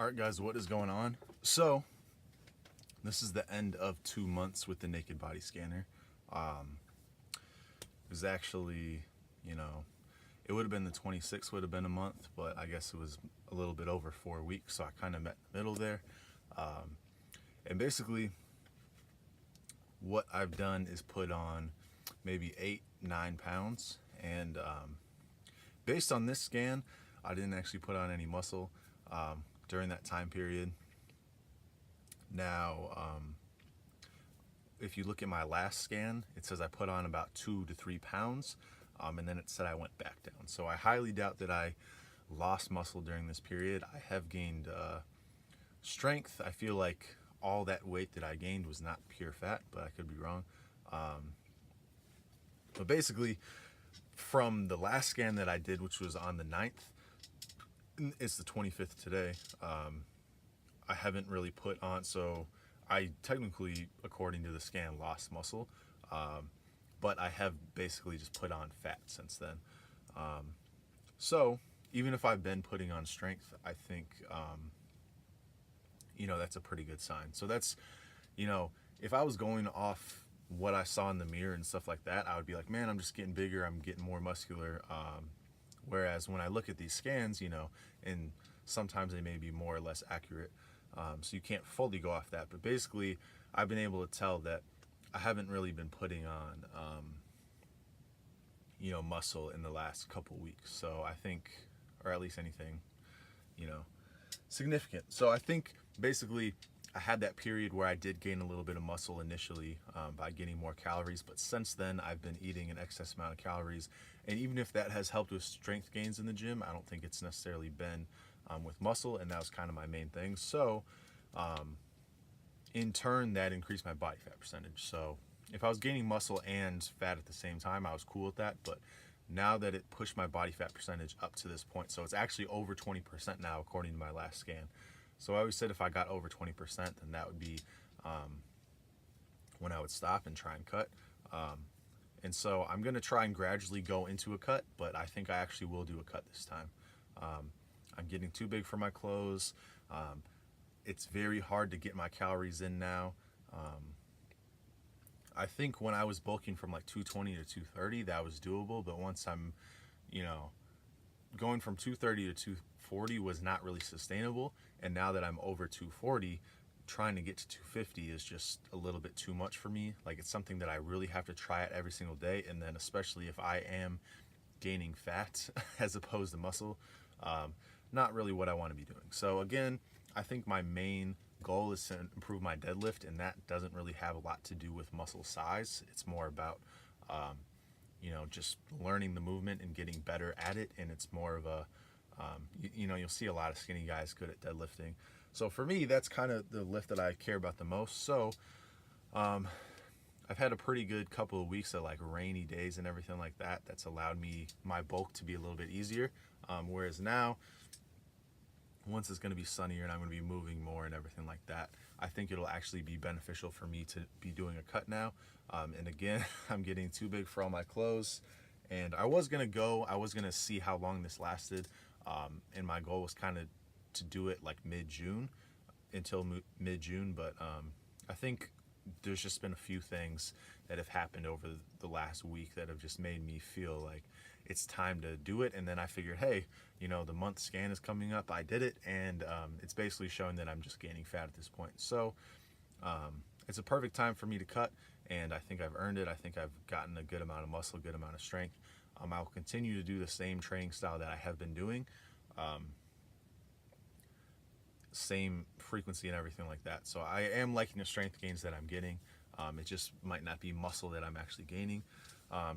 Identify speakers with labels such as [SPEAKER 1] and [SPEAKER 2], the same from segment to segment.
[SPEAKER 1] Alright guys, what is going on? So, this is the end of 2 months with the naked body scanner. It was actually, you know, it would have been the 26th would have been a month, but I guess it was a little bit over 4 weeks, so I kind of met in the middle there. And basically, what I've done is put on maybe 8, 9 pounds, and based on this scan, I didn't actually put on any muscle during that time period. Now, if you look at my last scan, it says I put on about 2 to 3 pounds, and then it said I went back down. So I highly doubt that I lost muscle during this period. I have gained strength. I feel like all that weight that I gained was not pure fat, but I could be wrong. But basically, from the last scan that I did, which was on the 9th, it's the 25th today. I haven't really put on, so I technically, according to the scan, lost muscle, but I have basically just put on fat since then. So even if I've been putting on strength, I think, that's a pretty good sign. So that's, if I was going off what I saw in the mirror and stuff like that, I would be like, man, I'm just getting bigger, I'm getting more muscular. Whereas when I look at these scans, and sometimes they may be more or less accurate, so you can't fully go off that. But basically, I've been able to tell that I haven't really been putting on, muscle in the last couple weeks. So I think, or at least anything, you know, significant. So I think basically I had that period where I did gain a little bit of muscle initially by getting more calories, but since then I've been eating an excess amount of calories. And even if that has helped with strength gains in the gym, I don't think it's necessarily been with muscle, and that was kind of my main thing. So in turn, that increased my body fat percentage. So if I was gaining muscle and fat at the same time, I was cool with that. But now that it pushed my body fat percentage up to this point, so it's actually over 20% now according to my last scan. So I always said if I got over 20%, then that would be when I would stop and try and cut. And so I'm going to try and gradually go into a cut, but I think I actually will do a cut this time. I'm getting too big for my clothes. It's very hard to get my calories in now. I think when I was bulking from like 220 to 230, that was doable. But once I'm, going from 230 to 240 was not really sustainable. And now that I'm over 240, trying to get to 250 is just a little bit too much for me. Like, it's something that I really have to try it every single day. And then especially if I am gaining fat as opposed to muscle, not really what I want to be doing. So again, I think my main goal is to improve my deadlift, and that doesn't really have a lot to do with muscle size. It's more about, just learning the movement and getting better at it. And it's more of a, you'll see a lot of skinny guys good at deadlifting. So for me, that's kind of the lift that I care about the most. So I've had a pretty good couple of weeks of like rainy days and everything like that. That's allowed me my bulk to be a little bit easier. Whereas now, once it's going to be sunnier and I'm going to be moving more and everything like that, I think it'll actually be beneficial for me to be doing a cut now. And again, I'm getting too big for all my clothes. And I was going to see how long this lasted. And my goal was kind of to do it like mid-June, until mid-June. But I think there's just been a few things that have happened over the last week that have just made me feel like it's time to do it. And then I figured, hey, the month scan is coming up. I did it, and it's basically showing that I'm just gaining fat at this point. So it's a perfect time for me to cut, and I think I've earned it. I think I've gotten a good amount of muscle, a good amount of strength. I'll continue to do the same training style that I have been doing, same frequency and everything like that. So I am liking the strength gains that I'm getting. It just might not be muscle that I'm actually gaining.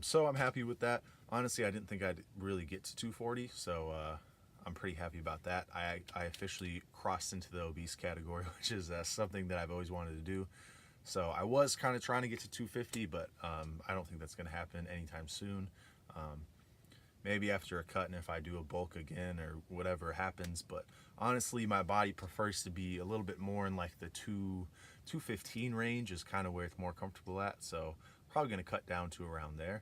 [SPEAKER 1] So I'm happy with that. Honestly, I didn't think I'd really get to 240, so I'm pretty happy about that. I officially crossed into the obese category, which is something that I've always wanted to do. So I was kind of trying to get to 250, but I don't think that's going to happen anytime soon. Maybe after a cut, and if I do a bulk again or whatever happens. But honestly, my body prefers to be a little bit more in like the 215 range is kind of where it's more comfortable at. So probably going to cut down to around there.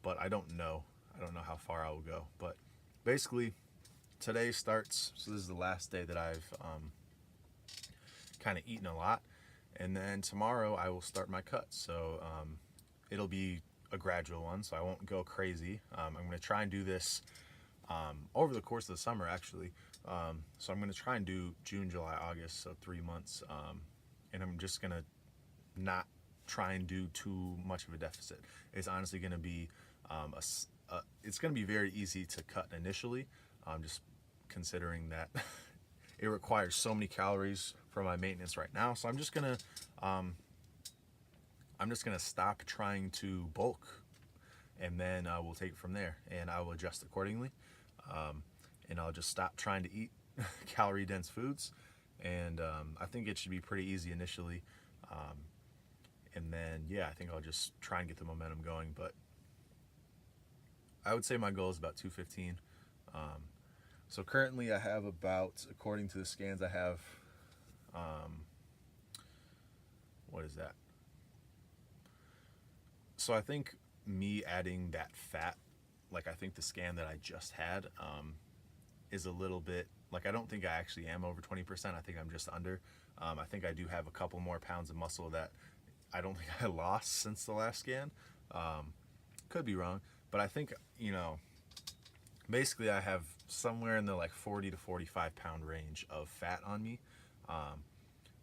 [SPEAKER 1] But I don't know. I don't know how far I will go. But basically, today starts, so this is the last day that I've kind of eaten a lot, and then tomorrow I will start my cut. So it'll be a gradual one, so I won't go crazy. I'm going to try and do this over the course of the summer, actually. So I'm going to try and do June, July, August, so 3 months, and I'm just going to not try and do too much of a deficit. It's honestly going to be it's going to be very easy to cut initially, just considering that it requires so many calories for my maintenance right now. So I'm just gonna stop trying to bulk, and then we'll take it from there, and I will adjust accordingly. And I'll just stop trying to eat calorie dense foods, and I think it should be pretty easy initially. And then yeah, I think I'll just try and get the momentum going. But I would say my goal is about 215. So currently I have about, according to the scans, I have, what is that? So I think me adding that fat, like I think the scan that I just had, is a little bit, like I don't think I actually am over 20%. I think I'm just under. I think I do have a couple more pounds of muscle that I don't think I lost since the last scan. Could be wrong, but I think, basically I have somewhere in the like 40 to 45 pound range of fat on me.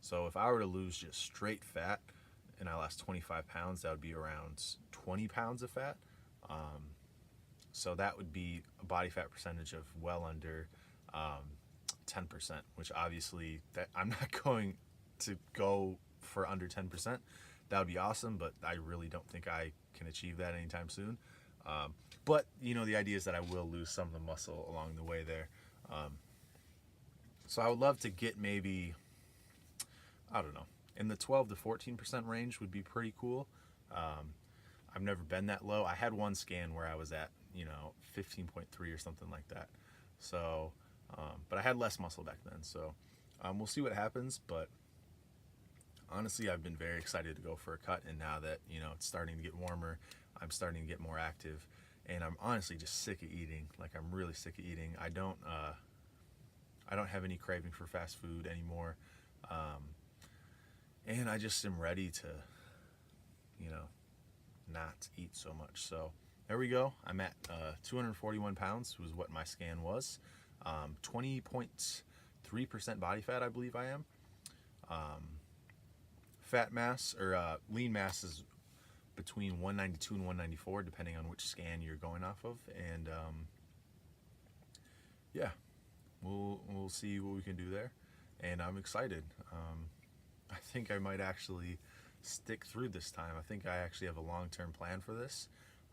[SPEAKER 1] So if I were to lose just straight fat and I lost 25 pounds, that would be around 20 pounds of fat. So that would be a body fat percentage of well under 10%, which obviously that I'm not going to go for under 10%. That would be awesome, but I really don't think I can achieve that anytime soon. But the idea is that I will lose some of the muscle along the way there. So I would love to get maybe, I don't know, in the 12 to 14% range would be pretty cool. I've never been that low. I had one scan where I was at 15.3 or something like that. So, but I had less muscle back then. So we'll see what happens. But honestly, I've been very excited to go for a cut. And now that, it's starting to get warmer, I'm starting to get more active. And I'm honestly just sick of eating. Like, I'm really sick of eating. I don't have any craving for fast food anymore. And I just am ready to, not eat so much. So there we go. I'm at 241 pounds was what my scan was. 20.3% body fat, I believe I am. Fat mass, or lean mass, is between 192 and 194, depending on which scan you're going off of. And yeah, we'll see what we can do there. And I'm excited. I think I might actually stick through this time. I think I actually have a long-term plan for this.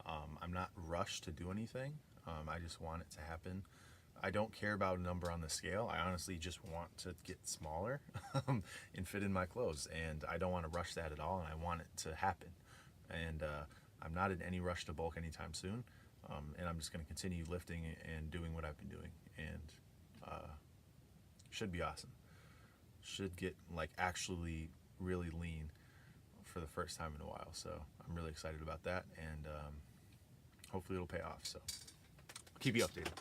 [SPEAKER 1] I'm not rushed to do anything. I just want it to happen. I don't care about a number on the scale. I honestly just want to get smaller and fit in my clothes. And I don't want to rush that at all, and I want it to happen. And I'm not in any rush to bulk anytime soon. And I'm just going to continue lifting and doing what I've been doing. And should be awesome. Should get like actually really lean for the first time in a while. So I'm really excited about that. And hopefully it'll pay off. So keep you updated.